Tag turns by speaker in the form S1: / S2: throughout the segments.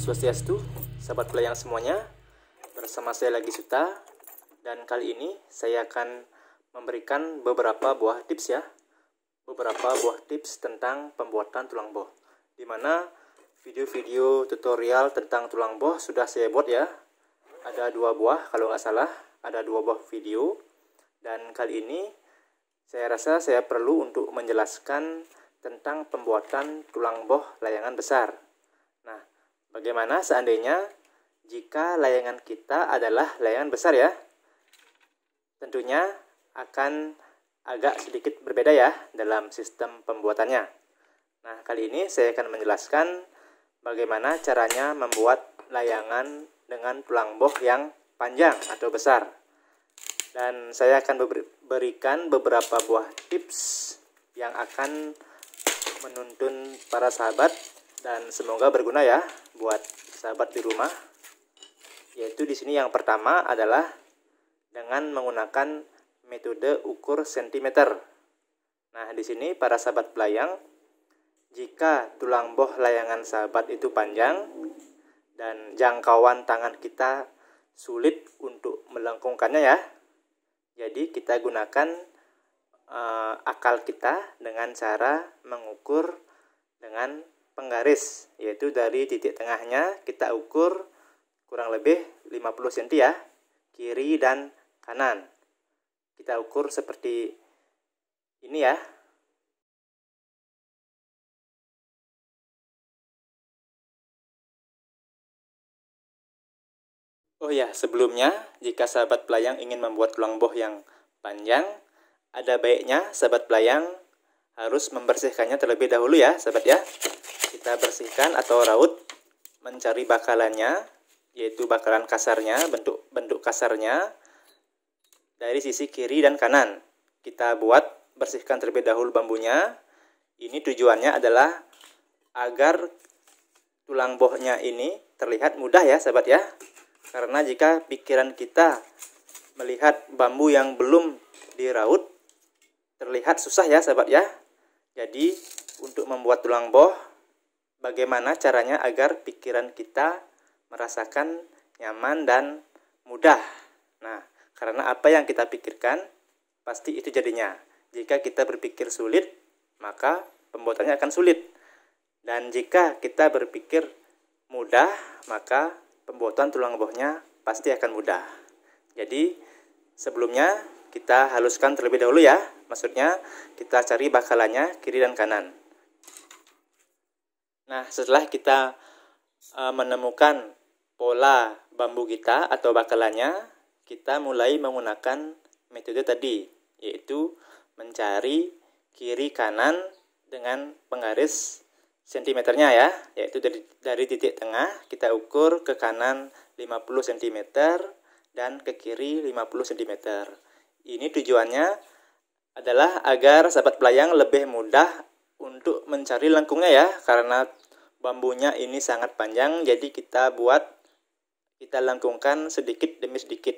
S1: Swastiastu, sahabat pelayang semuanya. Bersama saya lagi Suta, dan kali ini saya akan memberikan beberapa buah tips ya. Beberapa buah tips tentang pembuatan tulang boh. Dimana video-video tutorial tentang tulang boh sudah saya buat ya. Ada 2 buah kalau nggak salah, ada 2 buah video. Dan kali ini saya rasa saya perlu untuk menjelaskan tentang pembuatan tulang boh layangan besar. Nah, bagaimana seandainya jika layangan kita adalah layangan besar ya? Tentunya akan agak sedikit berbeda ya dalam sistem pembuatannya. Nah, kali ini saya akan menjelaskan bagaimana caranya membuat layangan dengan tulang boh yang panjang atau besar. Dan saya akan berikan beberapa buah tips yang akan menuntun para sahabat dan semoga berguna ya buat sahabat di rumah. Yaitu di sini yang pertama adalah dengan menggunakan metode ukur sentimeter. Nah, di sini para sahabat pelayang, jika tulang boh layangan sahabat itu panjang dan jangkauan tangan kita sulit untuk melengkungkannya ya. Jadi kita gunakan akal kita dengan cara mengukur dengan penggaris, yaitu dari titik tengahnya kita ukur kurang lebih 50 cm ya, kiri dan kanan. Kita ukur seperti ini ya. Oh ya, sebelumnya jika sahabat pelayang ingin membuat tulang boh yang panjang, ada baiknya sahabat pelayang harus membersihkannya terlebih dahulu ya sahabat ya. Kita bersihkan atau raut, mencari bakalannya, yaitu bakalan kasarnya, bentuk kasarnya dari sisi kiri dan kanan. Kita bersihkan terlebih dahulu bambunya. Ini tujuannya adalah agar tulang bohnya ini terlihat mudah ya sahabat ya. Karena jika pikiran kita melihat bambu yang belum diraut, terlihat susah ya sahabat ya. Jadi untuk membuat tulang boh, bagaimana caranya agar pikiran kita merasakan nyaman dan mudah. Nah, karena apa yang kita pikirkan, pasti itu jadinya. Jika kita berpikir sulit, maka pembuatannya akan sulit. Dan jika kita berpikir mudah, maka pembuatan tulang bohnya pasti akan mudah. Jadi sebelumnya kita haluskan terlebih dahulu ya. Maksudnya kita cari bakalannya kiri dan kanan. Nah, setelah kita menemukan pola bambu kita atau bakalannya, kita mulai menggunakan metode tadi, yaitu mencari kiri kanan dengan penggaris sentimeternya ya, yaitu dari titik tengah kita ukur ke kanan 50 cm dan ke kiri 50 cm. Ini tujuannya adalah agar sahabat pelayang lebih mudah untuk mencari lengkungnya ya, karena bambunya ini sangat panjang, jadi kita lengkungkan sedikit demi sedikit.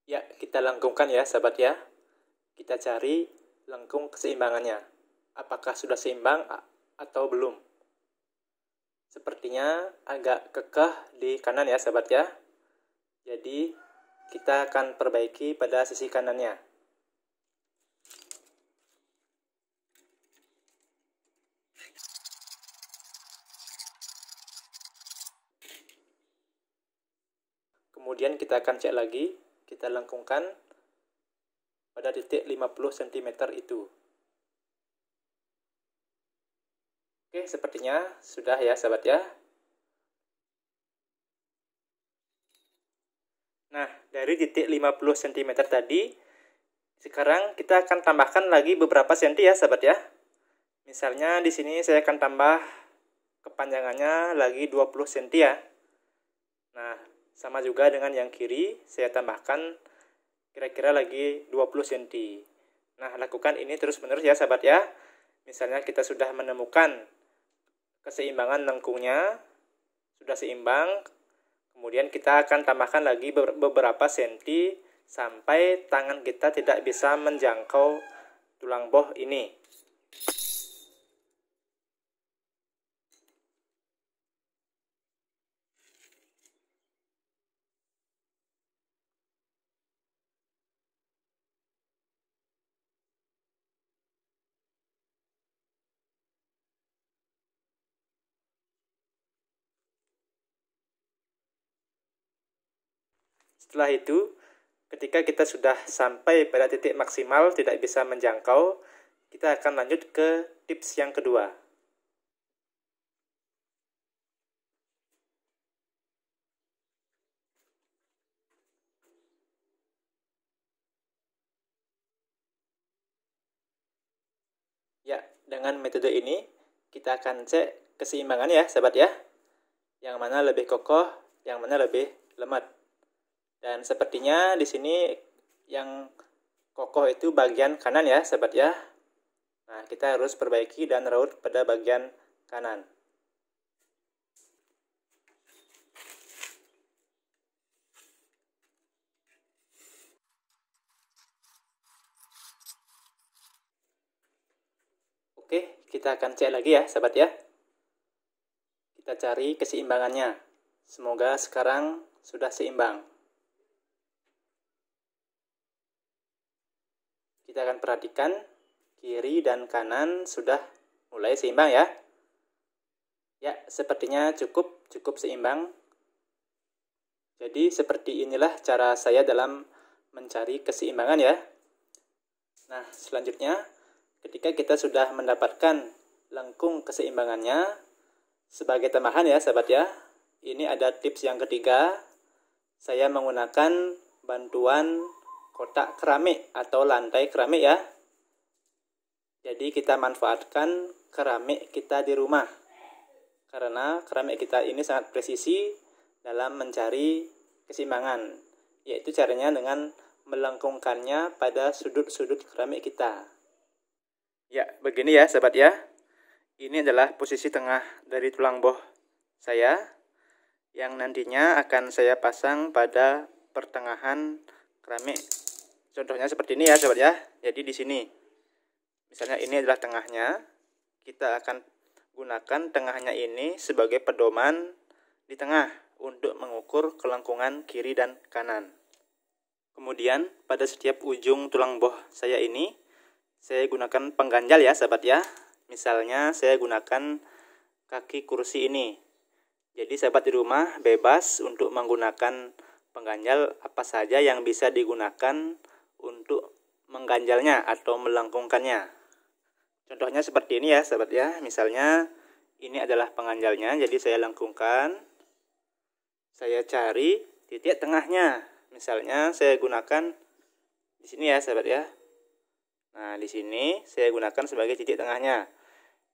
S1: Ya, kita lengkungkan ya sahabat ya. Kita cari lengkung keseimbangannya. Apakah sudah seimbang atau belum? Sepertinya agak kekeh di kanan ya sahabat ya. Jadi kita akan perbaiki pada sisi kanannya. Kemudian kita akan cek lagi. Kita lengkungkan pada titik 50 cm itu. Oke, sepertinya sudah ya sahabat ya. Nah, dari titik 50 cm tadi, sekarang kita akan tambahkan lagi beberapa senti ya sahabat ya. Misalnya di sini saya akan tambah kepanjangannya lagi 20 cm ya. Nah, sama juga dengan yang kiri, saya tambahkan kira-kira lagi 20 cm. Nah, lakukan ini terus-menerus ya sahabat ya. Misalnya kita sudah menemukan keseimbangan lengkungnya, sudah seimbang, kemudian kita akan tambahkan lagi beberapa senti sampai tangan kita tidak bisa menjangkau tulang boh ini. Setelah itu, ketika kita sudah sampai pada titik maksimal tidak bisa menjangkau, kita akan lanjut ke tips yang kedua. Ya, dengan metode ini kita akan cek keseimbangan ya, sahabat ya. Yang mana lebih kokoh, yang mana lebih lemot. Dan sepertinya di sini yang kokoh itu bagian kanan ya, sahabat ya. Nah, kita harus perbaiki dan raut pada bagian kanan. Oke, kita akan cek lagi ya, sahabat ya. Kita cari keseimbangannya. Semoga sekarang sudah seimbang. Kita akan perhatikan kiri dan kanan sudah mulai seimbang ya. Ya, sepertinya cukup seimbang. Jadi seperti inilah cara saya dalam mencari keseimbangan ya. Nah, selanjutnya ketika kita sudah mendapatkan lengkung keseimbangannya, sebagai tambahan ya sahabat ya, ini ada tips yang ketiga. Saya menggunakan bantuan kotak keramik atau lantai keramik ya. Jadi kita manfaatkan keramik kita di rumah, karena keramik kita ini sangat presisi dalam mencari keseimbangan, yaitu caranya dengan melengkungkannya pada sudut-sudut keramik kita. Ya, begini ya sahabat ya. Ini adalah posisi tengah dari tulang boh saya yang nantinya akan saya pasang pada pertengahan keramik. Contohnya seperti ini ya sahabat ya. Jadi di sini misalnya ini adalah tengahnya, kita akan gunakan tengahnya ini sebagai pedoman di tengah untuk mengukur kelengkungan kiri dan kanan. Kemudian pada setiap ujung tulang boh saya ini saya gunakan pengganjal ya sahabat ya. Misalnya saya gunakan kaki kursi ini. Jadi sahabat di rumah bebas untuk menggunakan pengganjal apa saja yang bisa digunakan untuk mengganjalnya atau melengkungkannya. Contohnya seperti ini ya sahabat ya. Misalnya ini adalah pengganjalnya, jadi saya lengkungkan. Saya cari titik tengahnya. Misalnya saya gunakan di sini ya sahabat ya. Nah, di sini saya gunakan sebagai titik tengahnya.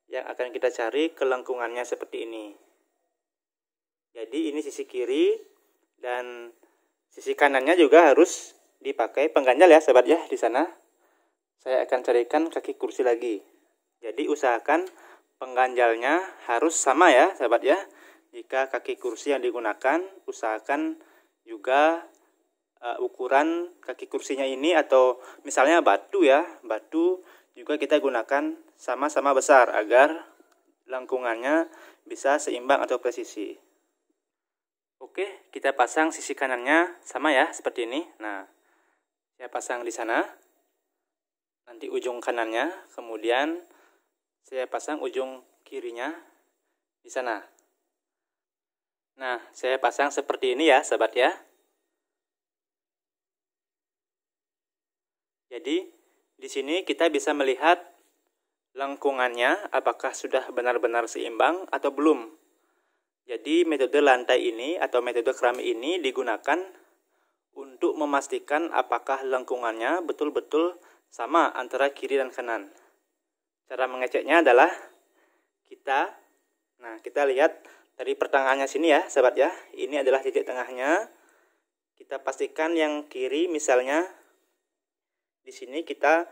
S1: Yang akan kita cari kelengkungannya seperti ini. Jadi ini sisi kiri dan sisi kanannya juga harus dipakai pengganjal ya sahabat ya. Di sana saya akan carikan kaki kursi lagi. Jadi usahakan pengganjalnya harus sama ya sahabat ya. Jika kaki kursi yang digunakan, usahakan juga ukuran kaki kursinya ini, atau misalnya batu ya, batu juga kita gunakan sama-sama besar agar lengkungannya bisa seimbang atau presisi. Oke, kita pasang sisi kanannya sama ya seperti ini. Nah, saya pasang di sana, nanti ujung kanannya, kemudian saya pasang ujung kirinya di sana. Nah, saya pasang seperti ini ya sahabat ya. Jadi di sini kita bisa melihat lengkungannya apakah sudah benar-benar seimbang atau belum. Jadi metode lantai ini atau metode keramik ini digunakan untuk memastikan apakah lengkungannya betul-betul sama antara kiri dan kanan. Cara mengeceknya adalah kita lihat dari pertengahannya sini ya sahabat ya. Ini adalah titik tengahnya. Kita pastikan yang kiri misalnya di sini kita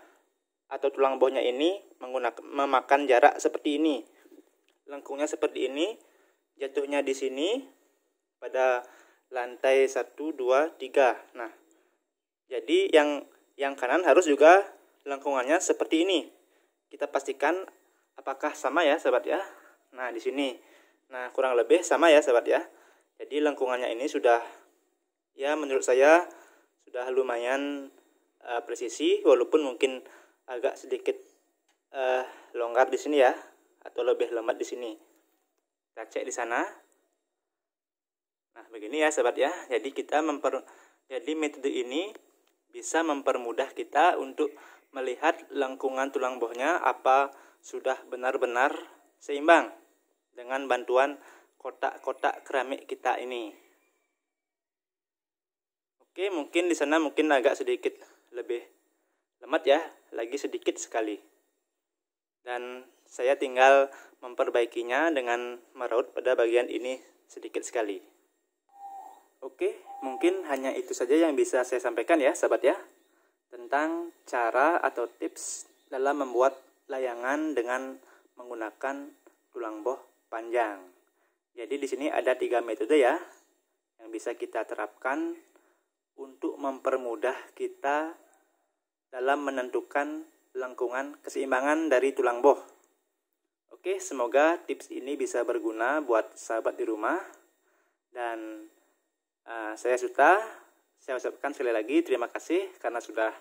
S1: atau tulang bohnya ini memakan jarak seperti ini. Lengkungnya seperti ini, jatuhnya di sini pada lantai 1, 2, 3. Nah, jadi yang kanan harus juga lengkungannya seperti ini. Kita pastikan apakah sama ya, sahabat ya. Nah, di sini. Nah, kurang lebih sama ya, sahabat ya. Jadi lengkungannya ini sudah, ya menurut saya sudah lumayan presisi, walaupun mungkin agak sedikit longgar di sini ya, atau lebih lembat di sini. Kita cek di sana. Nah, begini ya, sahabat ya. Jadi jadi metode ini bisa mempermudah kita untuk melihat lengkungan tulang bohnya apa sudah benar-benar seimbang dengan bantuan kotak-kotak keramik kita ini. Oke, mungkin di sana mungkin agak sedikit lebih lemot ya, lagi sedikit sekali. Dan saya tinggal memperbaikinya dengan meraut pada bagian ini sedikit sekali. Oke, mungkin hanya itu saja yang bisa saya sampaikan ya, sahabat ya, tentang cara atau tips dalam membuat layangan dengan menggunakan tulang boh panjang. Jadi di sini ada 3 metode ya yang bisa kita terapkan untuk mempermudah kita dalam menentukan lengkungan keseimbangan dari tulang boh. Oke, semoga tips ini bisa berguna buat sahabat di rumah. Dan saya ucapkan sekali lagi terima kasih karena sudah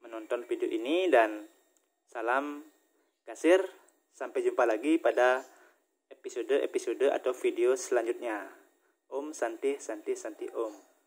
S1: menonton video ini, dan salam gasir. Sampai jumpa lagi pada episode atau video selanjutnya. Om Santi Santi Santi Om.